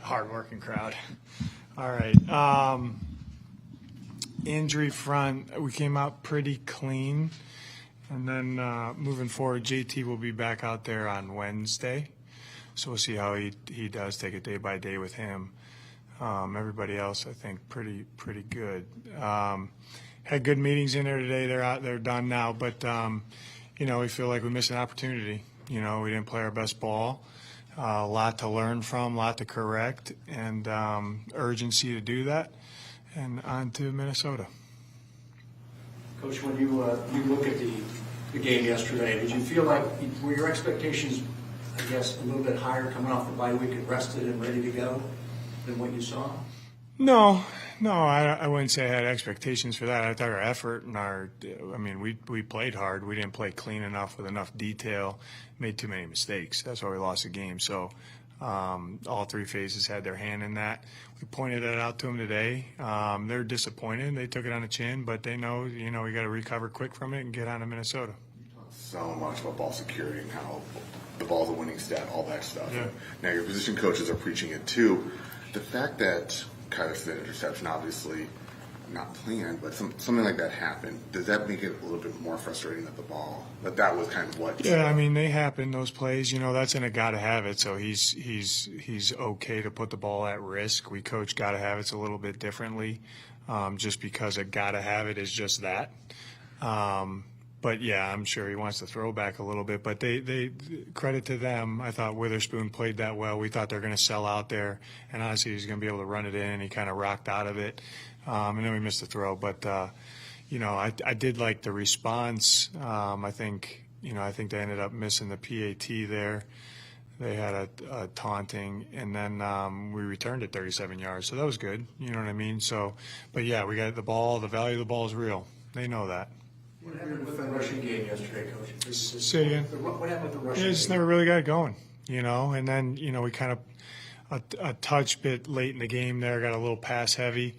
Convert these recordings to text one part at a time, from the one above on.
hard-working crowd. All right. Injury front, we came out pretty clean. And then moving forward, JT will be back out there on Wednesday. So we'll see how he does, take it day by day with him. Everybody else, I think, pretty good. Had good meetings in there today. They're done now. But, we feel like we missed an opportunity. We didn't play our best ball. A lot to learn from, a lot to correct, and urgency to do that. And on to Minnesota. Coach, when you look at the game yesterday, did you feel like, were your expectations, I guess, a little bit higher coming off the bye week and rested and ready to go than what you saw? No, I wouldn't say I had expectations for that. I thought our effort and we played hard. We didn't play clean enough with enough detail, made too many mistakes. That's why we lost the game. So all three phases had their hand in that. We pointed that out to them today. They're disappointed. They took it on the chin, but they know, we got to recover quick from it and get on to Minnesota. So much about ball security and how the ball's a winning stat, all that stuff. Yeah. Now your position coaches are preaching it too. The fact that Kyler Smith interception, obviously not planned, but something like that happened, does that make it a little bit more frustrating that that was kind of what? Yeah, they happen, those plays. That's in a gotta have it. So he's okay to put the ball at risk. We coach gotta have it a little bit differently, just because a gotta have it is just that. But yeah, I'm sure he wants to throw back a little bit. But they credit to them. I thought Witherspoon played that well. We thought they're going to sell out there, and honestly, he's going to be able to run it in. And he kind of rocked out of it, and then we missed the throw. But I did like the response. I think they ended up missing the PAT there. They had a taunting, and then we returned it 37 yards, so that was good. You know what I mean? So, but yeah, we got the ball. The value of the ball is real. They know that. What happened with the rushing game yesterday, Coach? Say again. What happened with the rushing game? Just never really got it going, and then, we kind of a touch bit late in the game there, got a little pass heavy.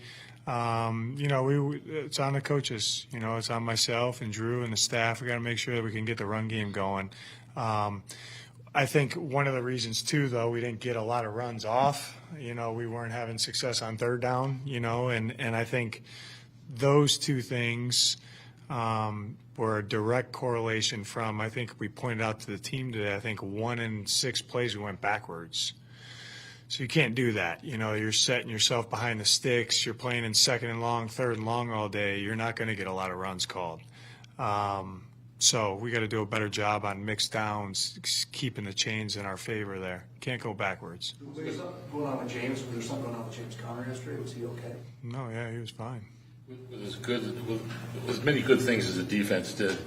It's on the coaches, it's on myself and Drew and the staff. We got to make sure that we can get the run game going. I think one of the reasons too, though, we didn't get a lot of runs off. We weren't having success on third down, and I think those two things were a direct correlation from, I think we pointed out to the team today, I think 1 in 6 plays we went backwards. So you can't do that. You're setting yourself behind the sticks. You're playing in second and long, third and long all day. You're not going to get a lot of runs called. So we got to do a better job on mixed downs, keeping the chains in our favor there. Can't go backwards. Was there something going on with James? Was there something going on with James Conner yesterday? Was he okay? No, yeah, he was fine. With as many good things as the defense did,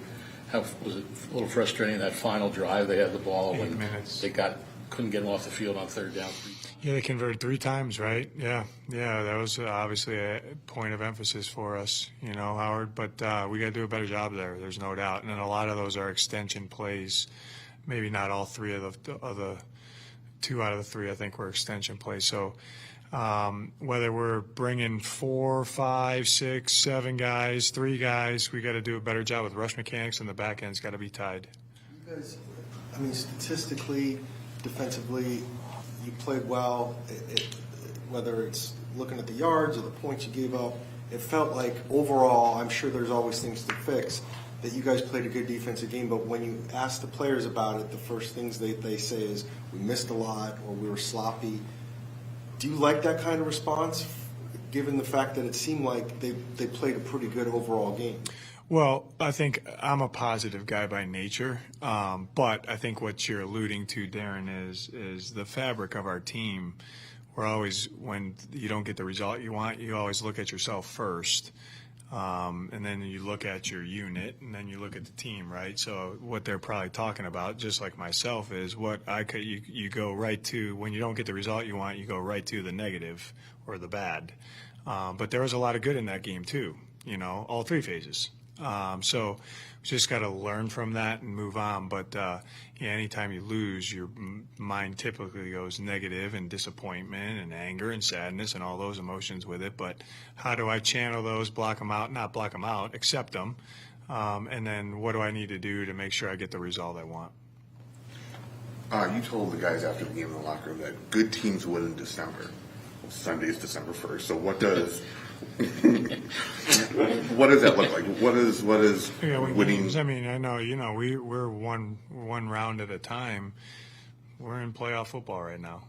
was it a little frustrating that final drive they had the ball 8 minutes. They couldn't get them off the field on third down? Yeah, they converted 3 times, right? Yeah, that was obviously a point of emphasis for us, Howard. But we got to do a better job there. There's no doubt. And then a lot of those are extension plays. Maybe not all 3 of the 2 out of the 3, I think, were extension plays. So whether we're bringing 4, 5, 6, 7 guys, 3 guys, we got to do a better job with rush mechanics, and the back end's got to be tied. You guys, statistically, defensively, you played well. Whether it's looking at the yards or the points you gave up, it felt like overall, I'm sure there's always things to fix, that you guys played a good defensive game. But when you ask the players about it, the first things they say is we missed a lot or we were sloppy. Do you like that kind of response, given the fact that it seemed like they played a pretty good overall game? Well, I think I'm a positive guy by nature, but I think what you're alluding to, Darren, is the fabric of our team. We're always, when you don't get the result you want, you always look at yourself first, and then you look at your unit, and then you look at the team, right? So what they're probably talking about, just like myself, is what you go right to when you don't get the result you want. You go right to the negative or the bad. But there was a lot of good in that game too. All 3 phases. So we just got to learn from that and move on. But anytime you lose, your mind typically goes negative and disappointment and anger and sadness and all those emotions with it. But how do I channel those, block them out, not block them out, accept them, and then what do I need to do to make sure I get the result I want? You told the guys after the game in the locker room that good teams win in December. Well, Sunday is December 1st. So what does what does that look like? What is winning? Games, I mean, I know we're one round at a time. We're in playoff football right now.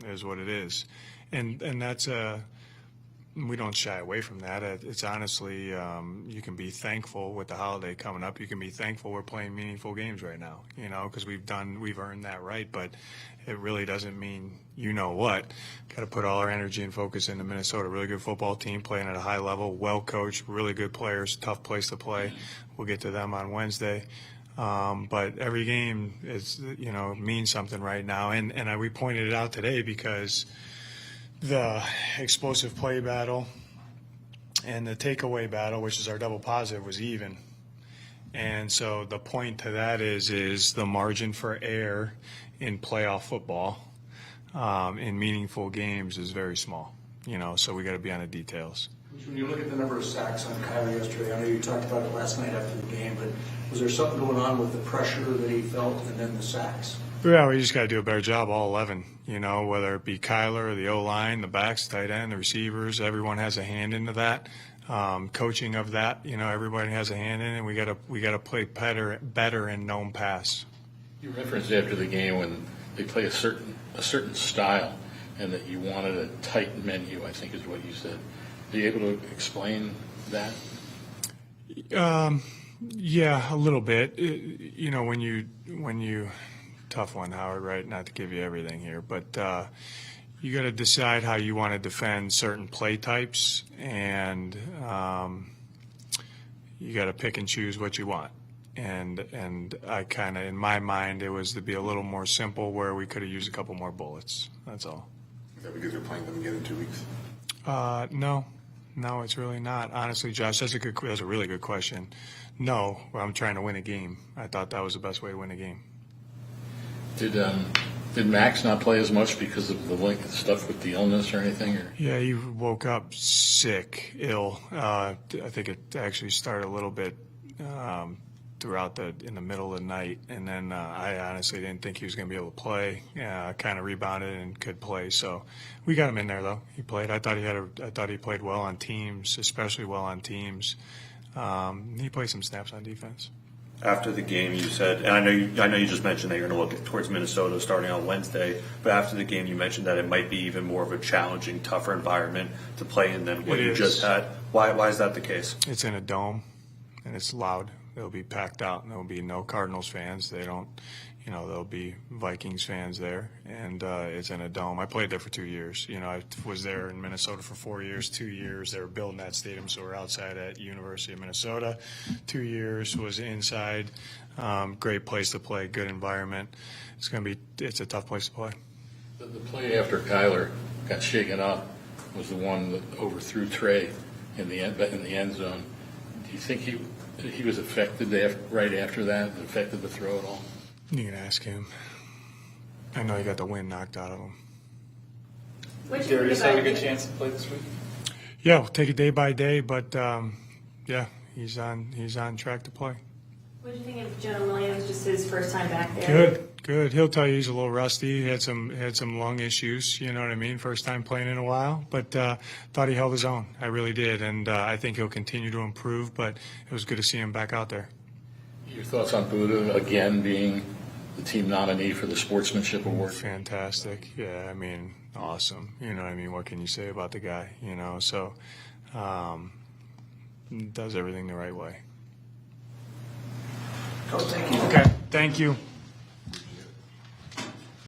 Is what it is, and that's we don't shy away from that. It's honestly, you can be thankful with the holiday coming up. You can be thankful we're playing meaningful games right now, because we've earned that right. But it really doesn't mean what. Got to put all our energy and focus into Minnesota. Really good football team playing at a high level, well coached, really good players, tough place to play. We'll get to them on Wednesday. But every game is, means something right now. And we pointed it out today because the explosive play battle and the takeaway battle, which is our double positive, was even. And so the point to that is the margin for error in playoff football in meaningful games is very small. So we got to be on the details. When you look at the number of sacks on Kyler yesterday, I know you talked about it last night after the game, but was there something going on with the pressure that he felt and then the sacks? Yeah, we just got to do a better job, all 11, whether it be Kyler or the O-line, the backs, tight end, the receivers, everyone has a hand into that. Coaching of that, everybody has a hand in it. We got to play better in known pass. You referenced after the game when they play a certain style and that you wanted a tight menu, I think is what you said. Are you able to explain that? Yeah, a little bit. When you tough one, Howard, right? Not to give you everything here, but you got to decide how you want to defend certain play types, and you got to pick and choose what you want. And I kind of, in my mind, it was to be a little more simple where we could have used a couple more bullets. That's all. Is that because you're playing them again in 2 weeks? No, it's really not. Honestly, Josh, that's a really good question. No, I'm trying to win a game. I thought that was the best way to win a game. Did Max not play as much because of the stuff with the illness or anything? Or? Yeah, he woke up sick, ill. I think it actually started a little bit in the middle of the night, and then I honestly didn't think he was going to be able to play. Kind of rebounded and could play, so we got him in there though. He played. I thought he played well on teams, especially well on teams. He played some snaps on defense. After the game, you said, and I know you just mentioned that you're going to look towards Minnesota starting on Wednesday, but after the game, you mentioned that it might be even more of a challenging, tougher environment to play in than what you just had. Why is that the case? It's in a dome, and it's loud. It'll be packed out, and there'll be no Cardinals fans. There'll be Vikings fans there, and it's in a dome. I played there for 2 years. I was there in Minnesota for 4 years, 2 years. They were building that stadium, so we're outside at University of Minnesota. 2 years was inside. Great place to play, good environment. It's a tough place to play. The play after Kyler got shaken up was the one that overthrew Trey in the end zone. Do you think he was affected right after that? It affected the throw at all? You can ask him. I know he got the wind knocked out of him. Darius have a good chance to play this week? Yeah, we'll take it day by day, but yeah, he's on track to play. What do you think of Jonah Williams? Just his first time back there. Good. He'll tell you he's a little rusty. He had some lung issues. You know what I mean? First time playing in a while, but thought he held his own. I really did, and I think he'll continue to improve. But it was good to see him back out there. Your thoughts on Buddha again being the team nominee for the Sportsmanship Award? Fantastic. Yeah, I mean, awesome. You know what I mean? What can you say about the guy? So does everything the right way. Coach, thank you. Okay, thank you.